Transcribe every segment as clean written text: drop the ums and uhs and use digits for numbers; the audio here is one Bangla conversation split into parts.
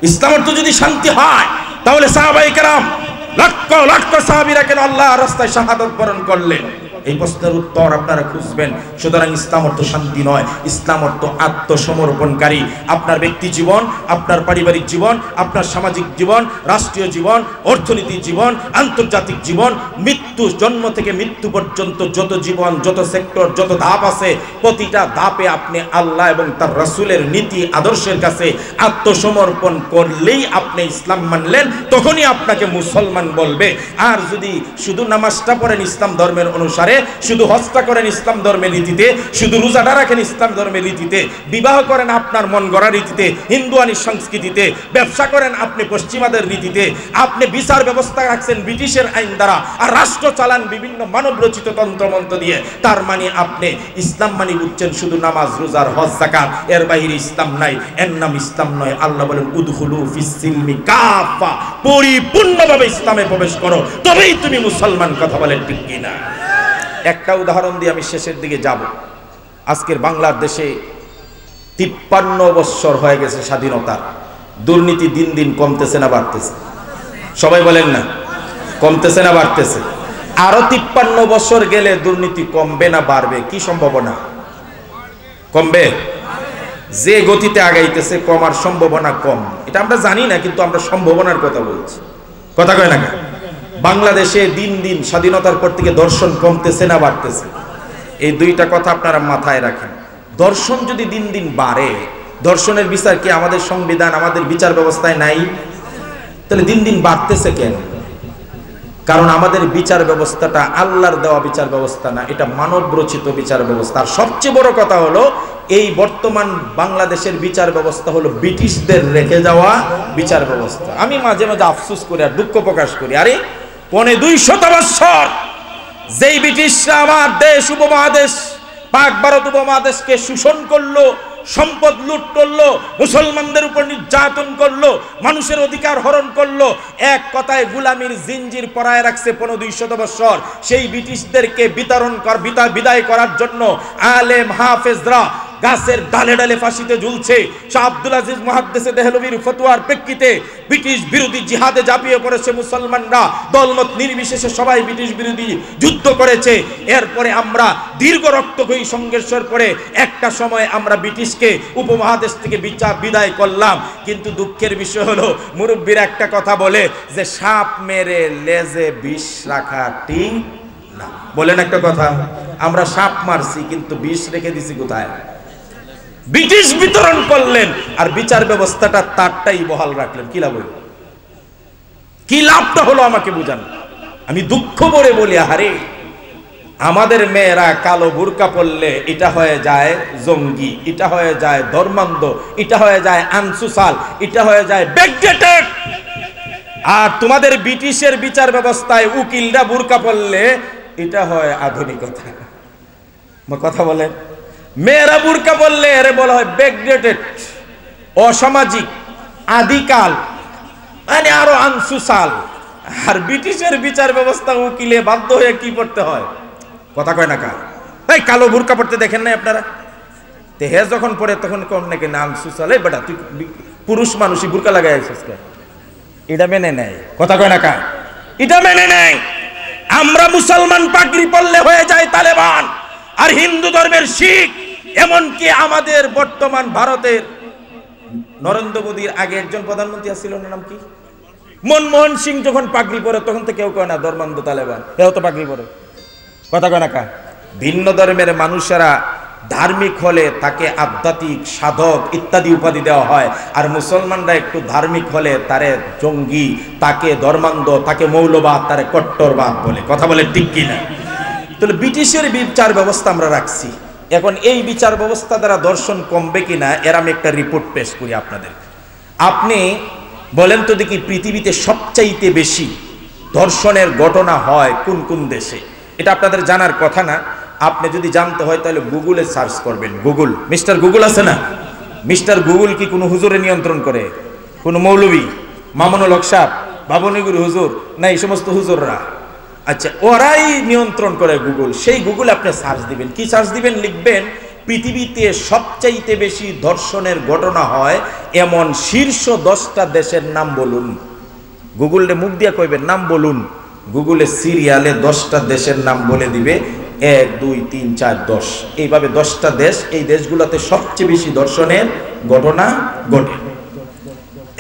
ইসলাম অর্থ যদি শান্তি হয় তাহলে সাহাবায়ে কেরাম লক্ষ লক্ষ সাহাবীরা কেন আল্লাহর রাস্তায় শাহাদাত বরণ করলেন? এই প্রশ্নের উত্তর আপনারা খুঁজবেন। সুতরাং ইসলাম অর্থ শান্তি নয়, ইসলাম অর্থ আত্মসমর্পণকারী। আপনার ব্যক্তি জীবন, আপনার পারিবারিক জীবন, আপনার সামাজিক জীবন, রাষ্ট্রীয় জীবন, অর্থনৈতিক জীবন, আন্তর্জাতিক জীবন, মৃত্যু, জন্ম থেকে মৃত্যু পর্যন্ত যত জীবন, যত সেক্টর, যত ধাপ আছে, প্রতিটা ধাপে আপনি আল্লাহ এবং তার রাসূলের নীতি আদর্শের কাছে আত্মসমর্পণ করলেই আপনি ইসলাম মানলেন, তখনই আপনাকে মুসলমান বলবে। আর যদি শুধু নামাজটা পড়েন ইসলাম ধর্মের অনুসারে, শুধু হজটা করেন ইসলাম ধর্মের রীতিতে, শুধু রোজাটা রাখেন ইসলাম ধর্মের রীতিতে, বিবাহ করেন আপনার মন গড়া রীতিতে, হিন্দুয়ানি সংস্কৃতিতে, ব্যবসা করেন আপনি পশ্চিমাদের রীতিতে, আপনি বিচার ব্যবস্থা রাখছেন ব্রিটিশের আইন দ্বারা, আর রাষ্ট্র চালান বিভিন্ন মানব রচিত তন্ত্রমন্ত্র দিয়ে, তার মানে আপনি ইসলাম মানে বুঝছেন শুধু নামাজ, রোজার, হজ, যাকাত, এর বাইরে ইসলাম নাই। এর নাম ইসলাম নয়। আল্লাহ বলেন উদখুলু ফিস সিলমি কাফা, পরিপূর্ণভাবে ইসলামে প্রবেশ করো, তবেই তুমি মুসলমান। কথা বলেন ঠিক কিনা? একটা উদাহরণ দিয়ে আমি শেষের দিকে যাব। আজকের বাংলাদেশে 53 বছর হয়ে গেছে স্বাধীনতার। দুর্নীতি দিন দিন কমতেছে না বাড়তেছে? সবাই বলেন না, কমতেছে না বাড়তেছে? আরো 53 বছর গেলে দুর্নীতি কমবে না বাড়বে? কি সম্ভাবনা? কমবে। যে গতিতে আগাইতেছে কমার সম্ভাবনা কম, এটা আমরা জানি না, কিন্তু আমরা সম্ভাবনার কথা বলছি। কথা কয় না? বাংলাদেশে দিন দিন স্বাধীনতার পর থেকে দর্শন কমতেছে না বাড়তেছে? এই দুইটা কথা আপনারা মাথায় রাখেন। দর্শন যদি দিন দিন বাড়ে, দর্শনের বিচার কি আমাদের সংবিধান, আমাদের বিচার ব্যবস্থায় নাই? তাহলে দিন দিন বাড়তেছে কেন? কারণ আমাদের বিচার ব্যবস্থাটা আল্লাহর দেওয়া বিচার ব্যবস্থা না, এটা মানব রচিত বিচার ব্যবস্থা। আর সবচেয়ে বড় কথা হলো, এই বর্তমান বাংলাদেশের বিচার ব্যবস্থা হলো ব্রিটিশদের রেখে যাওয়া বিচার ব্যবস্থা। আমি মাঝে মাঝে আফসোস করি আর দুঃখ প্রকাশ করি, আরে 250 বছর যেই ব্রিটিশরা আমার দেশ, উপমহাদেশ, পাক ভারত উপমহাদেশকে শোষণ করলো, সম্পদ লুট করলো, মুসলমানদের উপর নির্যাতন করলো, মানুষের অধিকার হরণ করলো, এক কথায় গোলামির জিঞ্জির পরায় রাখছে 250 বছর, সেই ব্রিটিশদেরকে বিদায় করার জন্য আলেম হাফেজরা গাছের ডালে ডালে ফাঁসিতে ঝুলছে। শাহ আব্দুল আজিজ মুহাদ্দিসে দেহলভির ফতোয়ার প্রেক্ষিতে ব্রিটিশ বিরোধী জিহাদে ঝাঁপিয়ে পড়েছে মুসলমানরা, দলমত নির্বিশেষে সবাই ব্রিটিশ বিরোধী যুদ্ধ করেছে। এরপরে আমরা দীর্ঘ রক্তক্ষয়ী সংঘর্ষের পরে একটা সময় আমরা ব্রিটিশকে উপমহাদেশ থেকে বিদায় করলাম। কিন্তু দুঃখের বিষয় হলো, মুরব্বীরা একটা কথা বলে যে সাপ মেরে লেজে বিষ রাখা ঠিক না। বলেন একটা কথা, আমরা সাপ মারছি কিন্তু বিষ রেখে দিছি কোথায়? ব্রিটিশ বিতরণ করলেন আর বিচার ব্যবস্থাটা তারটাই বহাল রাখলেন। কি লাভ হলো? কি লাভটা হলো আমাকে বুঝান। আমি দুঃখ ভরে বলি, আরে আমাদের মেয়েরা কালো বুরকা পরলে এটা হয়ে যায় জঙ্গি, এটা হয়ে যায় ধর্মান্ধ, এটা হয়ে যায় আনসোশাল, এটা হয়ে যায় ব্যাকডেটেড। আর তোমাদের ব্রিটিশের বিচার ব্যবস্থায় উকিলরা বুরকা পরলে এটা হয় আধুনিকতা। কথা বলেন। মেয়েরা বুরকা বললে এরে বলা হয় ব্যাকডেটেড, অসামাজিক, আদিকাল, মানে আরো আনসোশাল। আর ব্রিটিশের বিচার ব্যবস্থা উকিলে বাধ্য হয়ে কি করতে হয়? কথা কয় না কা? এই কালো বুরকা পড়তে দেখেন নাই আপনারা? তে হে যখন পড়ে তখন কোন নাকি আনসোশাল, এই বেটা তুই পুরুষ মানুষই বুরকা লাগাই আছিস কে? এটা মেনে নেয়। কথা কয় না কা? এটা মেনে নেয়। আমরা মুসলমান পাগড়ি পরলে হয়ে যায় তালেবান, আর হিন্দু ধর্মের শিখ। এমনকি আমাদের বর্তমান ভারতের নরেন্দ্র মোদীর আগে একজন প্রধানমন্ত্রী ছিল, নাম কি, মনমোহন সিং, যখন পাগড়ি পরে তখন তো কেউ কয় না ধর্মান্ধ তালেবান, এও তো পাগড়ি পরে। কথা কয় না কা? ভিন্ন ধর্মের মানুষেরা ধার্মিক হলে তাকে আধ্যাত্মিক, সাধক ইত্যাদি উপাধি দেওয়া হয়, আর মুসলমানরা একটু ধার্মিক হলে তারে জঙ্গি, তাকে ধর্মান্ধ, তাকে মৌলবাদ, তারে কট্টরবাদ বলে। কথা বলে ঠিক কিনা? তাহলে ব্রিটিশের বিচার ব্যবস্থা আমরা রাখছি। এখন এই বিচার ব্যবস্থা দ্বারা দর্শন কমবে কিনা এর আমি একটা রিপোর্ট পেশ করি আপনাদের। আপনি বলেন তো দেখি, পৃথিবীতে সবচাইতে বেশি ধর্ষণের ঘটনা হয় কোন কোন দেশে? এটা আপনাদের জানার কথা না। আপনি যদি জানতে হয় তাহলে গুগলে সার্চ করবেন। গুগল, মিস্টার গুগল আছে না? মিস্টার গুগল কি কোনো হুজুরে নিয়ন্ত্রণ করে? কোনো মৌলবী, মামুনুল হক সাহেব, বাবুনিগুরি হুজুর, না এই সমস্ত হুজুররা? আচ্ছা, ওরাই নিয়ন্ত্রণ করে গুগল। সেই গুগল আপনি সার্চ দিবেন। কি সার্চ দিবেন? লিখবেন পৃথিবীতে সবচাইতে বেশি ধর্ষণের ঘটনা হয় এমন শীর্ষ 10টা দেশের নাম বলুন। গুগলে মুখ দিয়া কইবেন নাম বলুন, গুগলে সিরিয়ালে 10টা দেশের নাম বলে দিবে, 1 2 3 4 10, এইভাবে 10টা দেশ। এই দেশগুলোতে সবচেয়ে বেশি ধর্ষণের ঘটনা ঘটে।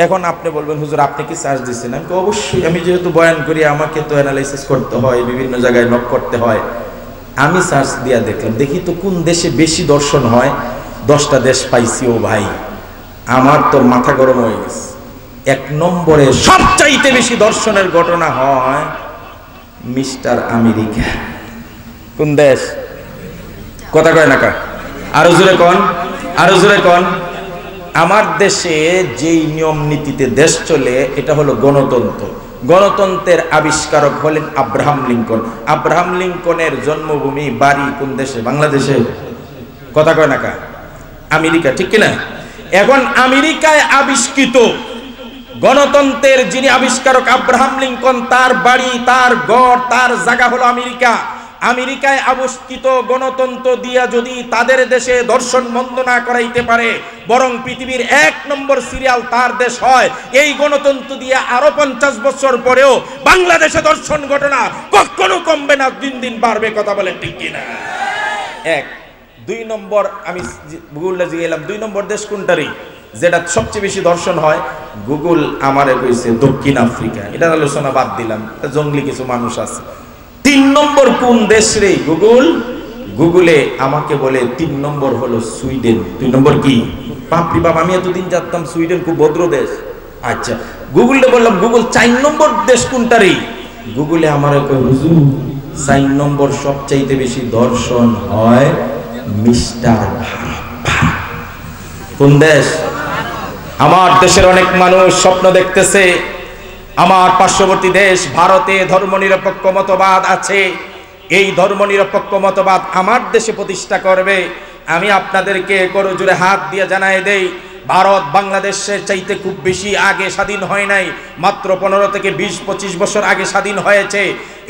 এখন আপনি বলবেন হুজুর আপনি কি সার্চ দিচ্ছেন? আমি অবশ্যই, আমি যেহেতু বয়ান করি আমাকে তো অ্যানালাইসিস করতে হয়, বিভিন্ন জায়গায় নক করতে হয়। আমি সার্চ দিয়া দেখলাম, দেখি তো কোন দেশে বেশি ধর্ষণ হয়। 10টা দেশ পাইছি। ও ভাই, আমার তো মাথা গরম হয়ে গেছে। 1 নম্বরে সবচাইতে বেশি ধর্ষণের ঘটনা হয় মিস্টার আমেরিকা। কোন দেশ? কথা কয় না কা? আরো জোরে কোন, আরো জোরে কোন। আমার দেশে যেই নিয়ম নীতিতে দেশ চলে এটা হলো গণতন্ত্র। গণতন্ত্রের আবিষ্কারক হলেন আব্রাহাম লিঙ্কন। আব্রাহাম লিঙ্কনের জন্মভূমি বাড়ি কোন দেশে? বাংলাদেশে। কথা কয় না কা? আমেরিকা, ঠিক কিনা? এখন আমেরিকায় আবিষ্কৃত গণতন্ত্রের যিনি আবিষ্কারক আব্রাহাম লিঙ্কন, তার বাড়ি, তার গড়, তার জায়গা হলো আমেরিকা। আমেরিকায় আবিষ্কৃত গণতন্ত্র দিয়া যদি তাদের দেশে ধর্ষণ বন্ধ না করাইতে পারে, বরং পৃথিবীর 1 নম্বর সিরিয়াল তার দেশ হয়, এই গণতন্ত্র দিয়ে আরো 50 বছর পরেও বাংলাদেশে ধর্ষণ ঘটনা কখনো কমবে না, দিন দিন বাড়বে। কথা বলেন ঠিক কিনা? 1 2 নম্বর আমি গুগলে গেলাম, 2 নম্বর দেশ কোনটারই যেটা সবচেয়ে বেশি ধর্ষণ হয়? গুগল আমারে কইছে দক্ষিণ আফ্রিকা। এটার আলোচনা বাদ দিলাম, জঙ্গলি কিছু মানুষ আছে। 3 নম্বর কোন দেশ রে গুগল? গুগলে আমাকে বলে 3 নম্বর হলো সুইডেন। 2 নম্বর কি? বাপরে বাপ, আমি এতদিন জানতাম সুইডেন খুব ভদ্র দেশ। আচ্ছা, গুগলে বললাম গুগল 4 নম্বর দেশ কোনটা রে? গুগলে আমারে কই হুজুর 4 নম্বর সবচাইতে বেশি ধর্ষণ হয় মিস্টার ভারত। কোন দেশ? আমার দেশের অনেক মানুষ স্বপ্ন দেখতেছে আমার পার্শ্ববর্তী দেশ ভারতে ধর্মনিরপেক্ষ মতবাদ আছে, এই ধর্মনিরপেক্ষ মতবাদ আমার দেশে প্রতিষ্ঠা করবে। আমি আপনাদেরকে করজোড়ে হাত দিয়ে জানাই দেই, ভারত বাংলাদেশের চাইতে খুব বেশি আগে স্বাধীন হয় নাই, মাত্র 15 থেকে 20-25 বছর আগে স্বাধীন হয়েছে।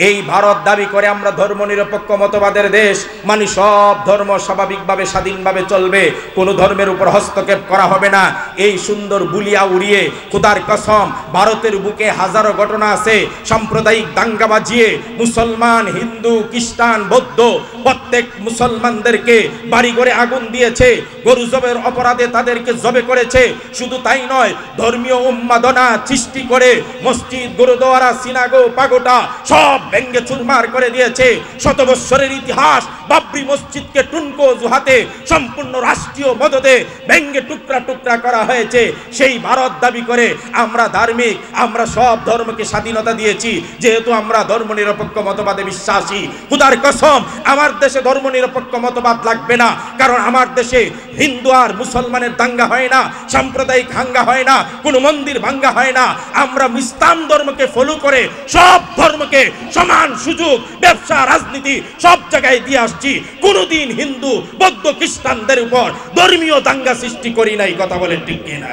এই ভারত দাবি করে আমরা ধর্মনিরপেক্ষ মতবাদের দেশ, মানে সব ধর্ম স্বাভাবিকভাবে স্বাধীনভাবে চলবে, কোনো ধর্মের উপর হস্তক্ষেপ করা হবে না। এই সুন্দর বুলিয়া উড়িয়ে খোদার কসম ভারতের বুকে হাজারো ঘটনা আছে সাম্প্রদায়িক দাঙ্গা বাজিয়ে মুসলমান, হিন্দু, খ্রিস্টান, বৌদ্ধ প্রত্যেক মুসলমানদেরকে বাড়ি ঘরে আগুন দিয়েছে, গরু জবের অপরাধে তাদেরকে জবে করেছে। শুধু তাই নয়, ধর্মীয় উন্মাদনা সৃষ্টি করে মসজিদ, গুরুদ্বারা, সিনাগো, পাগোটা সব ভেঙ্গে চুরমার করে দিয়েছে। শত বৎসরের ইতিহাস বাবরি মসজিদকে টুনকো জুহাতে সম্পূর্ণ রাষ্ট্রীয় মদদে ভেঙ্গে টুকরা টুকরা করা হয়েছে। সেই ভারত দাবি করে আমরা ধার্মিক, আমরা সব ধর্মকে স্বাধীনতা দিয়েছি, যেহেতু আমরা ধর্মনিরপেক্ষ মতবাদে বিশ্বাসী। খোদার কসম আমার দেশে ধর্মনিরপেক্ষ মতবাদ লাগবে না, কারণ আমার দেশে হিন্দু আর মুসলমানের দাঙ্গা হয় না, সাম্প্রদায়িক হাঙ্গা হয় না, কোনো মন্দির ভাঙ্গা হয় না। আমরা ইসলাম ধর্মকে ফলো করে সব ধর্মকে সমান সুযোগ, ব্যবসা, রাজনীতি সব জায়গায় দিয়ে আসছি। কোনোদিন হিন্দু, বৌদ্ধ, খ্রিস্টানদের উপর ধর্মীয় দাঙ্গা সৃষ্টি করি নাই। কথা বলেন ঠিক কিনা?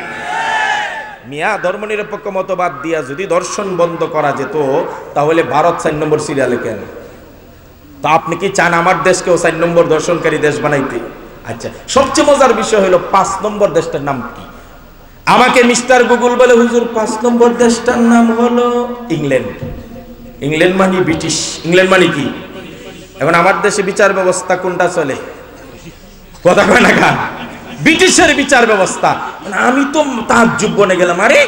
মিয়া, ধর্মনিরপেক্ষ মতবাদ দিয়া যদি দর্শন বন্ধ করা যেত তাহলে ভারত 4 নম্বর সিরিয়ালে কেন? তা আপনি কি চান আমার দেশকেও 4 নম্বর দর্শনকারী দেশ বানাইতে? আচ্ছা, সবচেয়ে মজার বিষয় হলো 5 নম্বর দেশটার নাম কি? আমাকে মিস্টার গুগল বলে হুজুর 5 নম্বর দেশটার নাম হলো ইংল্যান্ড। ইংল্যান্ড মানে ব্রিটিশ। ইংল্যান্ড মানে কি? এখন আমার দেশে বিচার ব্যবস্থা কোনটা চলে? কথা কয় না কা? ব্রিটিশের বিচার ব্যবস্থা। আমি তো তাজ্জুব বনে গেলাম, আরে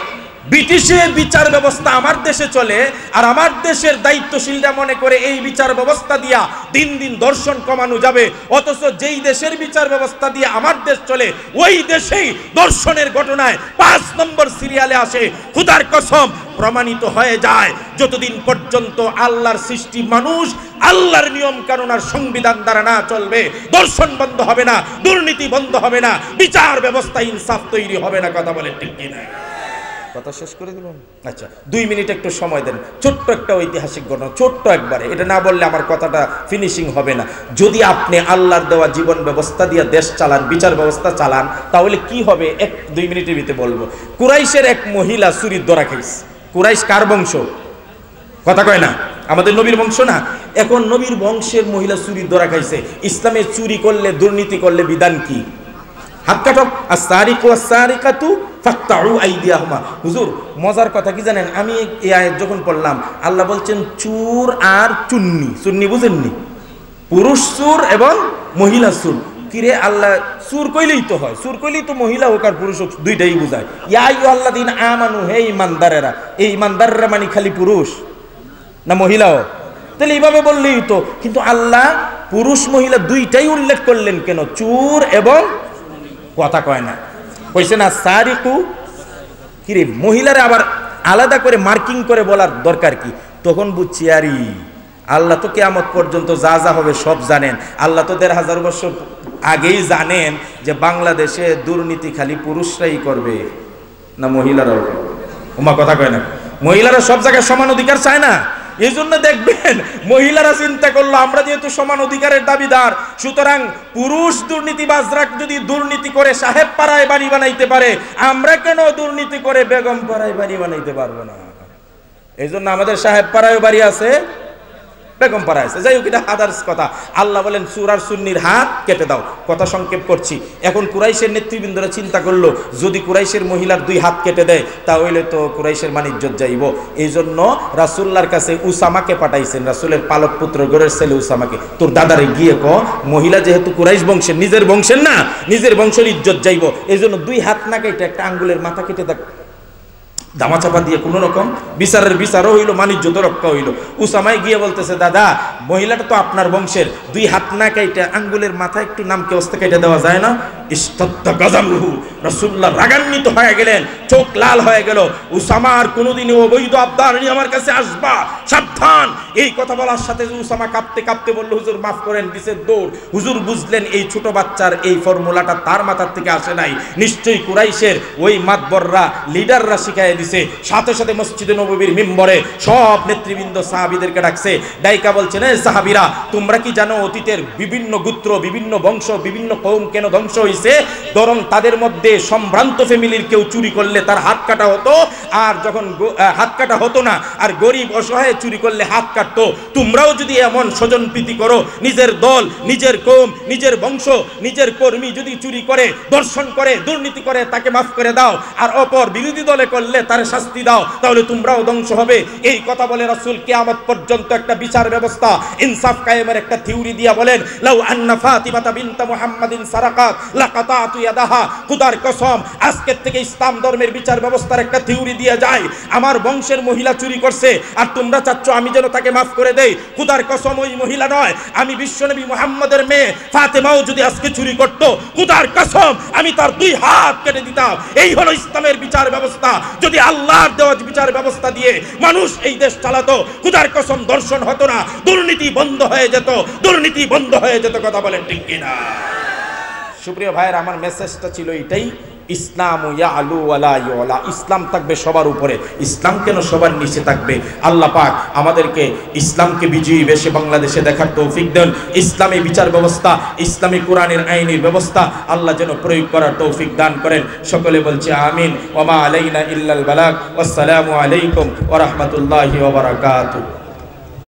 ব্রিটিশের বিচার ব্যবস্থা আমার দেশে চলে, আর আমার দেশের দায়িত্বশীলরা মনে করে এই বিচার ব্যবস্থা দিয়া দিন দিন দর্শন কমানো যাবে, অথচ যেই দেশের বিচার ব্যবস্থা দিয়ে আমার দেশ চলে ওই দেশেই দর্শনের ঘটনায় 5 নম্বর সিরিয়ালে আসে। খোদার কসম প্রমাণিত হয়ে যায়, যতদিন পর্যন্ত আল্লাহর সৃষ্টি মানুষ আল্লাহর নিয়ম কানুন আর সংবিধান দ্বারা না চলবে, দর্শন বন্ধ হবে না, দুর্নীতি বন্ধ হবে না, বিচার ব্যবস্থা ইনসাফ তৈরি হবে না। কথা বলে ঠিক কিনা? কথা শেষ করে দিলাম। আচ্ছা, 2 মিনিট একটু সময় দেন। ছোট্ট একটা ঐতিহাসিক ঘটনা, ছোট্ট একবারে, এটা না বললে আমার কথাটা ফিনিশিং হবে না। যদি আপনি আল্লাহর দেওয়া জীবন ব্যবস্থা দিয়ে দেশ চালান, বিচার ব্যবস্থা চালান, তাহলে কি হবে 1-2 মিনিটের ভিতরে বলবো। কুরাইশের এক মহিলা চুরির ধরা খাইছে। কুরাইশ কার বংশ? কথা কয় না? আমাদের নবীর বংশ না। এখন নবীর বংশের মহিলা চুরি ধরা খাইছে। ইসলামে চুরি করলে, দুর্নীতি করলে বিধান কি? হাত কাটো। আস-সারিকু ওয়াস-সারিকাতু ফাকতাউ আইদিয়াহুমা। হুজুর মজার কথা কি জানেন, আমি এই আয়াত যখন পড়লাম, আল্লাহ বলছেন চুর আর চুন্নি। চুন্নি বুঝেননি? পুরুষ চুর এবং মহিলা চুর। কিরে আল্লাহ, চুর কইলেই তো হয়, চুর কইলেই তো মহিলা হোক আর পুরুষ হোক দুইটাই বুঝায়। ইয়া আইয়ুহাল্লাযীনা আমানু, হে ঈমানদারেরা। এই ঈমানদাররা মানে খালি পুরুষ না মহিলাও? তাহলে এইভাবে বললেই তো। কিন্তু আল্লাহ পুরুষ মহিলা দুইটাই উল্লেখ করলেন কেন? চুর এবং কথা কয় না, কইছে না সারিকু। কিরে মহিলারা আবার আলাদা করে মার্কিং করে বলার দরকার কি? তখন বুঝছি আরে আল্লাহ তো কিয়ামত পর্যন্ত যা যা হবে সব জানেন। আল্লাহ তো ১৫০০ বছর আগেই জানেন যে বাংলাদেশে দুর্নীতি খালি পুরুষরাই করবে না মহিলারাও। ওমা কথা কয় না, মহিলারা সব জায়গায় সমান অধিকার চায় না। এই জন্য দেখবেন মহিলারা চিন্তা করলো আমরা যেহেতু সমান অধিকারের দাবিদার, সুতরাং পুরুষ দুর্নীতিবাজরা যদি দুর্নীতি করে সাহেব পাড়ায় বাড়ি বানাইতে পারে, আমরা কেন দুর্নীতি করে বেগম পাড়ায় বাড়ি বানাইতে পারবো না? এই জন্য আমাদের সাহেব পাড়ায় বাড়ি আছে, বেগম পাড়া আছে। যাই হোক, এটা আদার্স কথা। আল্লাহ বলেন চুর আর সুন্নির হাত কেটে দাও। কথা সংক্ষেপ করছি। এখন কুরাইশের নেতৃবৃন্দরা চিন্তা করলো যদি কুরাইশের মহিলার 2 হাত কেটে দেয় তাহলে তো কুরাইশের ইজ্জত যাইব। এই জন্য রাসূলুল্লাহর কাছে উসামাকে পাঠাইছেন, রাসূলের পালক পুত্র গোরের ছেলে উসামাকে, তোর দাদারে গিয়ে মহিলা যেহেতু কুরাইশ বংশের, নিজের বংশের না, নিজের বংশের ইজ্জত যাইব, এই জন্য 2 হাত না কেটে একটা আঙ্গুলের মাথা কেটে দেখ, দামাচাপা দিয়ে কোনো রকম বিচারও হইল, মানিজ্যত রক্ষা হইল। উসামায় গিয়ে বলতেছে, দাদা মহিলাটা তো আপনার বংশের, 2 হাত না কেটে আঙ্গুলের মাথা একটু নামকে অস্তে কেটে দেওয়া যায় না? ইস্তাত্তা গাজালহু, রাসূলুল্লাহ রাগান্বিত হয়ে গেলেন, চোখ লাল হয়ে গেল। উসামা আর কোনোদিনও অবৈধ আবদার নিয়ে আমার কাছে আসবা, সাবধান। এই কথা বলার সাথে উসামা কাঁপতে কাঁপতে বলল, হুজুর মাফ করেন, কিসের দৌড়? হুজুর বুঝলেন এই ছোট বাচ্চার এই ফর্মুলাটা তার মাথার থেকে আসে নাই, নিশ্চয়ই কুরাইশের ওই মাতবররা, লিডাররা শিখাই দিছে। সাথে সাথে মসজিদে নববীর মিম্বরে সব নেতৃবৃন্দ সাহাবীদেরকে ডাকছে, ডাইকা বলছেন, এ সাহাবীরা তোমরা কি জানো অতীতের বিভিন্ন গোত্র, বিভিন্ন বংশ, বিভিন্ন কওম কেন ধ্বংস হয়েছে? বরং তাদের মধ্যে সম্ভ্রান্ত ফ্যামিলির কেউ চুরি করলে তার হাত কাটা হতো, আর যখন হাত কাটা হতো না আর গরিব অসহায় চুরি করলে হাত কাটতো। তোমরাও যদি এমন স্বজনপ্রীতি করো, নিজের দল, নিজের কওম, নিজের বংশ, নিজের কর্মী যদি চুরি করে, দর্শন করে, দুর্নীতি করে, তাকে মাফ করে দাও, আর অপর বিরোধী দলে করলে তার শাস্তি দাও, তাহলে তোমরাও ধ্বংস হবে। এই কথা বলে রাসূল কিয়ামত পর্যন্ত একটা বিচার ব্যবস্থা, ইনসাফ কায়েমের একটা থিওরি দিয়া বলেন, লাউ আন্না ফাতিমাতা বিনতা মুহাম্মাদিন সারাকাত লাকাতাতু ইয়াদাহা। খোদার কসম, আজকের থেকে ইসলাম ধর্মের বিচার ব্যবস্থার একটা থিওরি দিয়া যায়, আমার বংশের মহিলা চুরি করছে আর তোমরা চাচ্ছ আমি যেন তাকে মাফ করে দেই। খোদার কসম, ওই মহিলা নয়, আমি বিশ্বনবী মুহাম্মদের মেয়ে ফাতেমাও যদি আজকে চুরি করত, খোদার কসম আমি তার 2 হাত কেটে দিতাম। এই হলো ইসলামের বিচার ব্যবস্থা। যদি আল্লাহর দেওয়া বিচার ব্যবস্থা দিয়ে মানুষ এই দেশ চালাতো, খোদার কসম দর্শন হতো না, দুর্নীতি বন্ধ হয়ে যেত, দুর্নীতি বন্ধ হয়ে যেত। কথা বলেন ঠিক কিনা? সুপ্রিয় ভাইয়ের, আমার মেসেজটা ছিল এটাই, ইসলাম ইয়ালু ওয়ালা ইউলা, ইসলাম থাকবে সবার উপরে, ইসলাম কেন সবার নিচে থাকবে? আল্লাহ পাক আমাদেরকে ইসলামকে বিজয়ী বেশে বাংলাদেশে দেখার তৌফিক দেন। ইসলামী বিচার ব্যবস্থা, ইসলামী কোরআনের আইনের ব্যবস্থা আল্লাহ যেন প্রয়োগ করার তৌফিক দান করেন। সকলে বলছে আমিন। ওয়া মা আলাইনা ইল্লাল বালাগ। আসসালামু আলাইকুম ওয়া রাহমাতুল্লাহি ওয়া বারাকাতুহু।